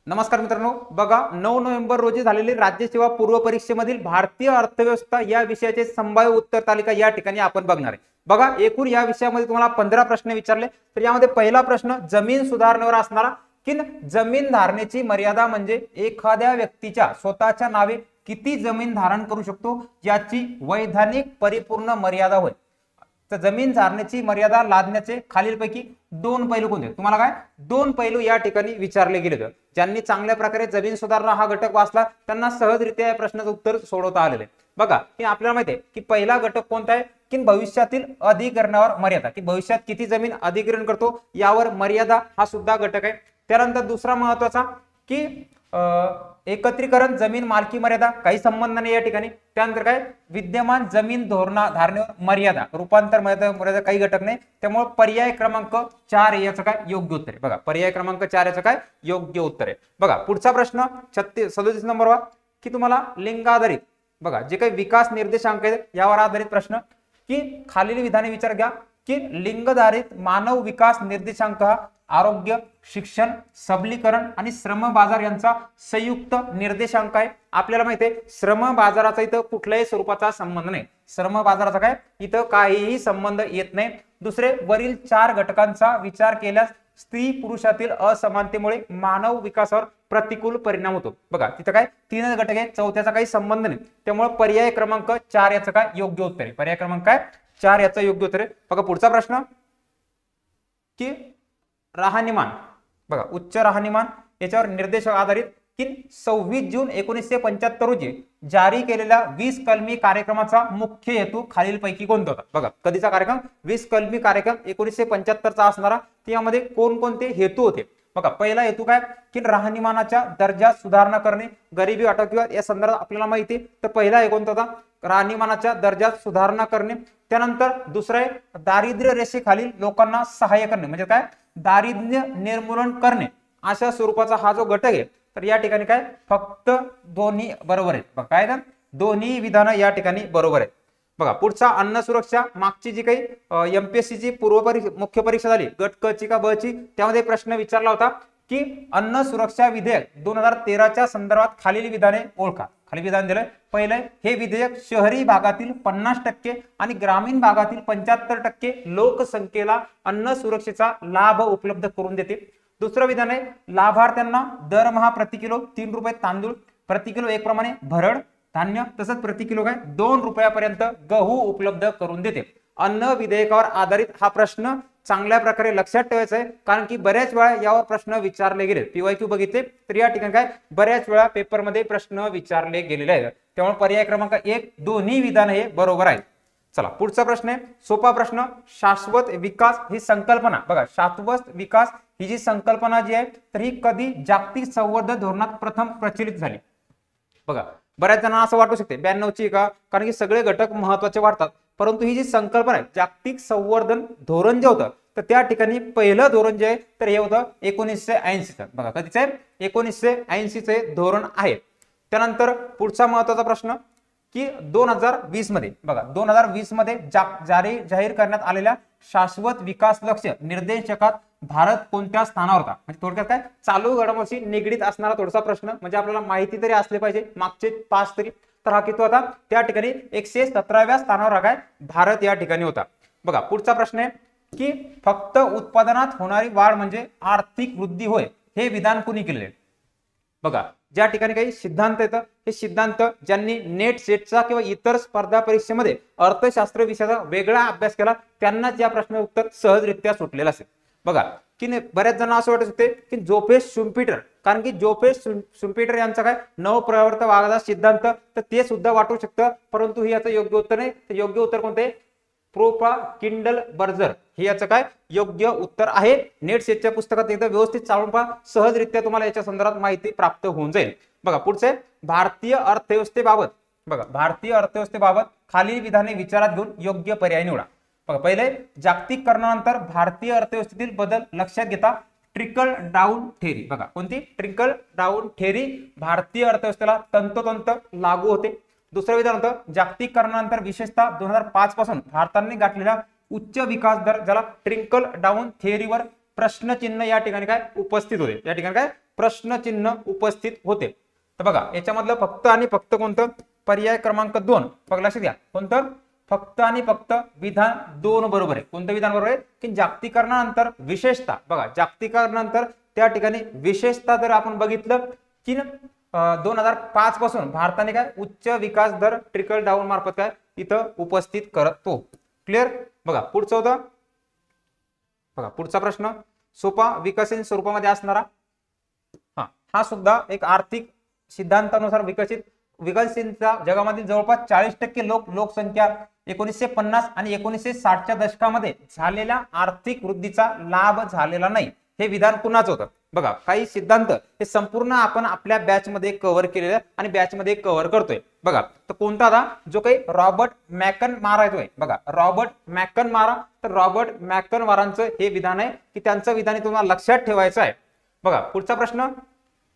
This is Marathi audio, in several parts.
नमस्कार मित्रांनो, बघा 9 नोव्हेंबर रोजी झालेली राज्य सेवा पूर्व परीक्षेमधील भारतीय अर्थव्यवस्था या विषयाचे संभाव्य उत्तर तालिका या ठिकाणी आपण बघणार आहे। बघा एकूण या विषयामध्ये तुम्हाला 15 प्रश्न विचारले, तर यामध्ये पहिला प्रश्न जमीन सुधारणेवर असणारा की जमीन धारणेची मर्यादा म्हणजे एखाद्या व्यक्तीच्या स्वतःच्या नावे किती जमीन धारण करू शकतो याची वैधानिक परिपूर्ण मर्यादा होय। तर जमीन धारणेची मर्यादा लादण्याचे खालीलपैकी दोन पैलू कोणते? तुम्हाला काय दोन पैलू या ठिकाणी विचारले गेले होते। ज्यांनी चांगल्या प्रकारे जमीन सुधारणा हा घटक वाचला त्यांना सहजरित्या या प्रश्नाचं उत्तर सोडवता आलेले। बघा की आपल्याला माहिती आहे की पहिला घटक कोणता आहे की भविष्यातील अधिग्रहणावर मर्यादा, की भविष्यात किती जमीन अधिग्रहण करतो यावर मर्यादा हा सुद्धा घटक आहे। त्यानंतर दुसरा महत्वाचा की एकत्रीकरण जमीन मालकी मर्यादा काही संबंध नाही या ठिकाणी। त्यानंतर काय विद्यमान जमीन धारणेवर मर्यादा रूपांतर मर्यादा काही घटक नाही, त्यामुळे पर्याय क्रमांक 4 याचं काय योग्य उत्तर आहे। बघा पर्याय क्रमांक 4 याचं काय योग्य उत्तर आहे। बघा पुढचा प्रश्न 37 नंबर वा की तुम्हाला लिंगाधारित बघा जे काही विकास निर्देशांक आहेत यावर आधारित प्रश्न की खालील विधाने विचार घ्या की लिंगाधारित मानव विकास निर्देशांक हा आरोग्य, शिक्षण, सबलीकरण आणि श्रम बाजार यांचा संयुक्त निर्देशांक आहे। आपल्याला माहिती आहे श्रम बाजाराचा इथं कुठल्याही स्वरूपाचा संबंध नाही, श्रम बाजाराचा काय इथं काहीही संबंध येत नाही। दुसरे वरील 4 घटकांचा विचार केल्यास स्त्री पुरुषातील असमानतेमुळे मानव विकासावर प्रतिकूल परिणाम होतो। बघा तिथं काय 3 घटक आहे, चौथ्याचा काही संबंध नाही, त्यामुळे पर्याय क्रमांक 4 याचं काय योग्य उत्तर आहे। पर्याय क्रमांक काय 4 याचं योग्य उत्तर आहे। बघा पुढचा प्रश्न की राहणीमान बघा उच्च राहणीमान याच्यावर निर्देश आधारित की 26 जून 1975 रोजी जारी केलेल्या 20 कलमी कार्यक्रमाचा मुख्य हेतू खालीलपैकी कोणता होता? बघा कधीचा कार्यक्रम 20 कलमी कार्यक्रम 1975 चा असणारा, त्यामध्ये कोणकोणते हेतू होते? बघा पहिला हेतू काय की राहणीमानाच्या दर्जात सुधारणा करणे, गरिबी आटोक्यात या संदर्भात आपल्याला माहिती आहे, तर पहिला हे कोणता होता राहणीमानाच्या दर्जात सुधारणा करणे। त्यानंतर दुसरे दारिद्र्य रेषेखालील लोकांना सहाय्य करणे म्हणजे काय दारिद्र्य निर्मूलन करणे अशा स्वरूपाचा हा जो घटक आहे, तर या ठिकाणी काय फक्त दोन्ही बरोबर आहेत। बघा काय दोन्ही विधान या ठिकाणी बरोबर आहेत। बघा पुढचा अन्न सुरक्षा मागची जी काही एमपीएससी ची मुख्य परीक्षा झाली गट क ची का ब ची, त्यामध्ये प्रश्न विचारला होता की अन्न सुरक्षा विधेयक 2013 च्या संदर्भात खालील विधाने ओळखा। खाली विधान दिलंय पहिले हे विधेयक शहरी भागातील 50% आणि ग्रामीण भागातील 75% लोकसंख्येला अन्न सुरक्षेचा लाभ उपलब्ध करून देते। दुसरं विधान आहे लाभार्थ्यांना दरमहा प्रति किलो 3 रुपये तांदूळ, प्रति किलो 1 प्रमाणे भरड धान्य तसंच प्रति किलो काय 2 रुपयापर्यंत गहू उपलब्ध करून देते। अन्न विधेयकावर आधारित हा प्रश्न चांगल्या प्रकारे लक्षात ठेवायचा आहे, कारण की बऱ्याच वेळा यावर प्रश्न विचारले गेले। पीवायक्यू बघितले तर या ठिकाणी काय बऱ्याच वेळा पेपरमध्ये प्रश्न विचारले गेलेले आहेत, त्यामुळे पर्याय क्रमांक 1 दोन्ही विधान हे बरोबर आहे। चला पुढचा प्रश्न आहे सोपा प्रश्न, शाश्वत विकास ही संकल्पना बघा शाश्वत विकास ही जी संकल्पना जी आहे तर ही कधी जागतिक संवर्धन धोरणात प्रथम प्रचलित झाली? बघा बऱ्याच जणांना असं वाटू शकते 92 ची का, कारण की सगळे घटक महत्वाचे वाटतात, परंतु ही जी संकल्पना आहे जागतिक संवर्धन धोरण जे होतं तर त्या ठिकाणी पहिलं धोरण जे आहे तर हे होतं 1980चं। बघा कधीचं आहे 1980चे धोरण आहे। त्यानंतर पुढचा महत्वाचा प्रश्न की 2020 मध्ये बघा 2020 मध्ये जाहीर करण्यात आलेल्या शाश्वत विकास लक्ष्य निर्देशकात भारत कोणत्या स्थानावर होता? म्हणजे थोडक्यात काय चालू घडामोडीशी निगडीत असणारा थोडासा प्रश्न, म्हणजे आपल्याला माहिती तरी असले पाहिजे मागचे 5 तरी, तर हा किती होता त्या ठिकाणी 117व्या स्थानावर काय भारत या ठिकाणी होता। बघा पुढचा प्रश्न आहे की फक्त उत्पादनात होणारी वाढ म्हणजे आर्थिक वृद्धी होय हे विधान कोणी केलेले? बघा ज्या ठिकाणी काही सिद्धांत येतं हे सिद्धांत ज्यांनी नेट सेटचा किंवा इतर स्पर्धा परीक्षेमध्ये अर्थशास्त्र विषयाचा वेगळा अभ्यास केला त्यांनाच या प्रश्नाचं उत्तर सहजरित्या सुटलेलं असेल। बघा की बऱ्याच जण असं वाटत होते की जोसेफ शुम्पीटर, कारण की जोसेफ शुम्पीटर यांचा काय नवप्रवर्तनवादाचा सिद्धांत तर ते सुद्धा वाटू शकतं, परंतु हे याचं योग्य उत्तर नाही। तर योग्य उत्तर कोणते आहे किंडलबर्जर हे याचं काय योग्य उत्तर आहे। नेट सेटच्या पुस्तकात एकदा व्यवस्थित चालून पहा, सहजरित्या तुम्हाला याच्या संदर्भात माहिती प्राप्त होऊन जाईल। बघा पुढचे भारतीय अर्थव्यवस्थेबाबत बघा भारतीय अर्थव्यवस्थेबाबत खालील विधाने विचारात घेऊन योग्य पर्याय निवडा। बघा पहिले जागतिकीकरणानंतर भारतीय अर्थव्यवस्थेतील बदल लक्षात घेता ट्रिकल डाऊन थेअरी, बघा कोणती ट्रिकल डाऊन थेअरी भारतीय अर्थव्यवस्थेला तंतोतंत लागू होते। दुसरं विधान होतं जागतिकीकरणानंतर विशेषतः 2005 पासून भारताने गाठलेला उच्च विकास दर ज्याला ट्रिकल डाऊन थेअरीवर प्रश्नचिन्ह या ठिकाणी काय उपस्थित होते, या ठिकाणी काय प्रश्नचिन्ह उपस्थित होते. तर बघा याच्यामधलं फक्त आणि फक्त कोणतं, पर्याय क्रमांक 2. बघा लक्षात घ्या, कोणतं, फक्त आणि फक्त विधान 2 बरोबर आहे. कोणतं विधान बरोबर आहे, की जागतिकीकरणानंतर विशेषतः, बघा जागतिकीकरणानंतर त्या ठिकाणी विशेषतः जर आपण बघितलं की 2005 पासून भारताने काय उच्च विकास दर ट्रिकल डाऊन मार्फत काय इथं उपस्थित करतो. क्लिअर. बघा पुढचं होतं, बघा पुढचा प्रश्न सोपा विकसित स्वरूपामध्ये असणारा, हा सुद्धा एक आर्थिक सिद्धांतानुसार विकसित जगामधील जवळपास 40% लोकसंख्या 1950 आणि 1960च्या दशकामध्ये झालेल्या आर्थिक वृद्धीचा लाभ झालेला नाही. हे विधान कुणाचं होतं. बघा काही सिद्धांत हे संपूर्ण आपण आपल्या बॅच मध्ये कव्हर केलेलं आणि बॅच मध्ये कव्हर करतोय. बघा तर कोणता आता, जो काही रॉबर्ट मॅकनमारा येतोय. बघा रॉबर्ट मॅकनमारा, तर रॉबर्ट मॅकनमारांचं हे विधान आहे की त्यांचं विधान तुम्हाला लक्षात ठेवायचं आहे. बघा पुढचा प्रश्न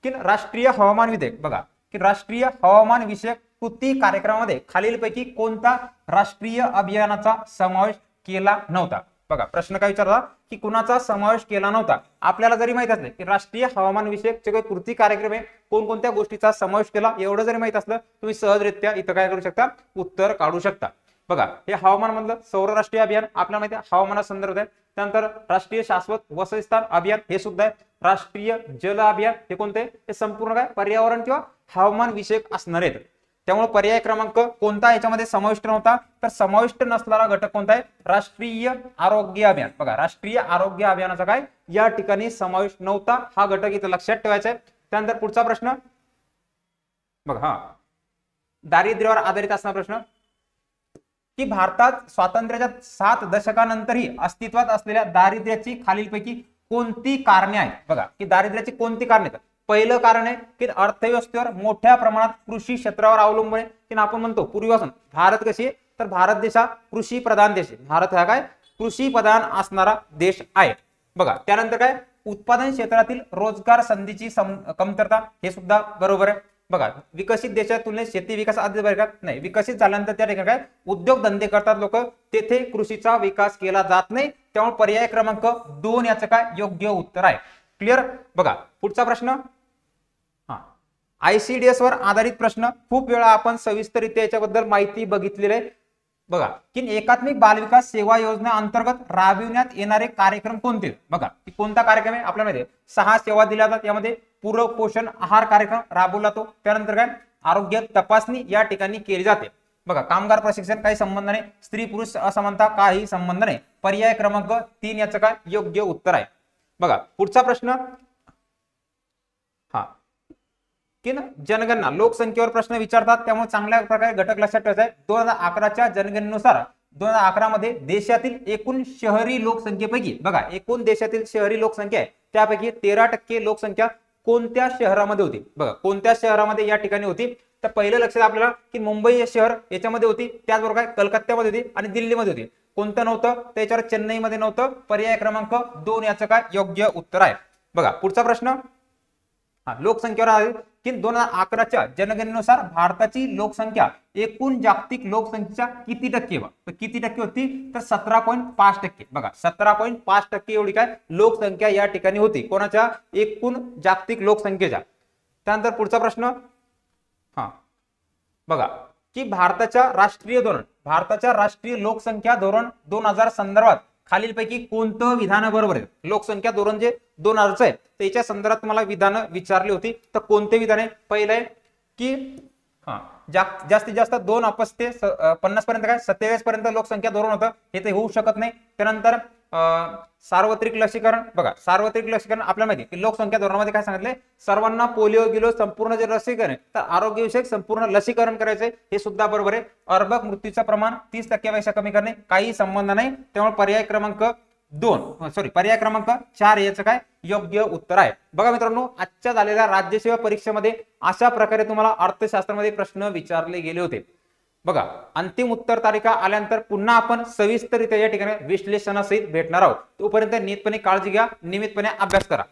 की राष्ट्रीय हवामान विधेयक, बघा की राष्ट्रीय हवामान विषयक कृती कार्यक्रमामध्ये खालीलपैकी कोणता राष्ट्रीय अभियानाचा समावेश केला नव्हता. बघा प्रश्न काय विचारला की कुणाचा समावेश केला नव्हता. आपल्याला जरी माहित असले की राष्ट्रीय हवामान विषयक जे काही कृती कार्यक्रम आहे कोणकोणत्या गोष्टीचा समावेश केला, एवढं जरी माहित असलं तुम्ही सहजरित्या इथं काय करू शकता, उत्तर काढू शकता. बघा हे हवामान मधलं सौर राष्ट्रीय अभियान आपल्याला माहिती आहे हवामाना संदर्भात आहे. त्यानंतर राष्ट्रीय शाश्वत वसतिस्थान अभियान हे सुद्धा आहे. राष्ट्रीय जल अभियान हे कोणते, हे संपूर्ण काय पर्यावरण किंवा हवामान विषयक असणार आहेत. त्यामुळे पर्याय क्रमांक कोणता याच्यामध्ये समाविष्ट नव्हता, तर समाविष्ट नसणारा घटक कोणता आहे, राष्ट्रीय आरोग्य अभियान. बघा राष्ट्रीय आरोग्य अभियानाचा काय या ठिकाणी समावेश नव्हता. हा घटक इथं लक्षात ठेवायचा आहे. त्यानंतर पुढचा प्रश्न बघा, दारिद्र्यावर आधारित असणारा प्रश्न की भारतात स्वातंत्र्याच्या 7 दशकानंतरही अस्तित्वात असलेल्या दारिद्र्याची खालीलपैकी कोणती कारणे आहेत. बघा की दारिद्र्याची कोणती कारणे आहेत. पहिलं कारण आहे की अर्थव्यवस्थेवर मोठ्या प्रमाणात कृषी क्षेत्रावर अवलंबून आहे. की आपण म्हणतो पूर्वीपासून भारत कशी आहे, तर भारत देश हा कृषी प्रधान देश आहे. भारत हा काय कृषी प्रधान असणारा देश आहे. बघा त्यानंतर काय उत्पादन क्षेत्रातील रोजगार संधीची कमतरता, हे सुद्धा बरोबर आहे. बघा विकसित देशाच्या तुलनेत शेती विकास आधी नाही, विकसित झाल्यानंतर त्या ठिकाणी काय उद्योग धंदे करतात लोक, तेथे कृषीचा विकास केला जात नाही. त्यामुळे पर्याय क्रमांक 2 याचं काय योग्य उत्तर आहे. क्लिअर. बघा पुढचा प्रश्न, ICDS वर आधारित प्रश्न. खूप वेळा आपण सविस्तररित्या याच्याबद्दल माहिती बघितलेली आहे. बघा की एकात्मिक बालविकास सेवा योजना अंतर्गत राबविण्यात येणारे कार्यक्रम कोणते. बघा की कोणता कार्यक्रम आहे आपल्याला माहिती आहे 6 सेवा दिल्या जातात. यामध्ये पूरक पोषण आहार कार्यक्रम राबवला जातो. त्यानंतर काय आरोग्य तपासणी या ठिकाणी केली जाते. बघा कामगार प्रशिक्षण काही संबंध नाही. स्त्री पुरुष असमानता काही संबंध नाही. पर्याय क्रमांक 3 याचं काय योग्य उत्तर आहे. बघा पुढचा प्रश्न, की जनगणना लोकसंख्येवर प्रश्न विचारतात. त्यामुळे चांगल्या प्रकारे घटक लक्षात ठेवायचा आहे. 2011च्या जनगणनेनुसार 2011 मध्ये देशातील एकूण शहरी लोकसंख्येपैकी, बघा एकूण देशातील शहरी लोकसंख्या आहे त्यापैकी 13% लोकसंख्या कोणत्या शहरामध्ये होती. बघा कोणत्या शहरामध्ये या ठिकाणी होती, तर पहिलं लक्षात आपल्याला की मुंबई हे शहर याच्यामध्ये होती. त्याचबरोबर काय कलकत्त्यामध्ये होती आणि दिल्लीमध्ये होती. कोणतं नव्हतं, त्याच्यावर चेन्नईमध्ये नव्हतं. पर्याय क्रमांक 2 याचं काय योग्य उत्तर आहे. बघा पुढचा प्रश्न, लोकसंख्येवर आहे की 2011च्या जनगणनेनुसार भारताची लोकसंख्या एकूण जागतिक लोकसंख्येच्या किती टक्के, तर किती टक्के होती, तर 17.5%. बघा 17.5% एवढी काय लोकसंख्या या ठिकाणी होती कोणाच्या, एकूण जागतिक लोकसंख्येच्या. त्यानंतर पुढचा प्रश्न, बघा की भारताच्या राष्ट्रीय लोकसंख्या धोरण 2000 संदर्भात खालीलपैकी कोणतं विधान बरोबर आहे. लोकसंख्या धोरण जे 2000चं आहे त्याच्या संदर्भात मला विधान विचारली होती. तर कोणते विधान आहे, पहिलं आहे की जास्तीत जास्त 2 अब्ज ते 50 पर्यंत काय 27 पर्यंत लोकसंख्या धोरण होतं, हे ते होऊ शकत नाही. त्यानंतर सार्वत्रिक लसीकरण. बघा सार्वत्रिक लसीकरण आपल्याला माहिती की लोकसंख्या धोरणामध्ये काय सांगितलंय, सर्वांना पोलिओ गिलो संपूर्ण जे लसीकरण तर आरोग्यविषयक संपूर्ण लसीकरण करायचंय, हे सुद्धा बरोबर आहे. अर्भक मृत्यूचं प्रमाण 30% कमी करणे काही संबंध नाही. त्यामुळे पर्याय क्रमांक 4 याचं काय योग्य उत्तर आहे. बघा मित्रांनो आजच्या झालेल्या राज्यसेवा परीक्षेमध्ये अशा प्रकारे तुम्हाला अर्थशास्त्रामध्ये प्रश्न विचारले गेले होते. बघा अंतिम उत्तर तालिका आल्यानंतर पुन्हा आपण सविस्तररित्या या ठिकाणी विश्लेषणासहित भेटणार आहोत. तोपर्यंत नीटपणे काळजी घ्या, नियमितपणे अभ्यास करा.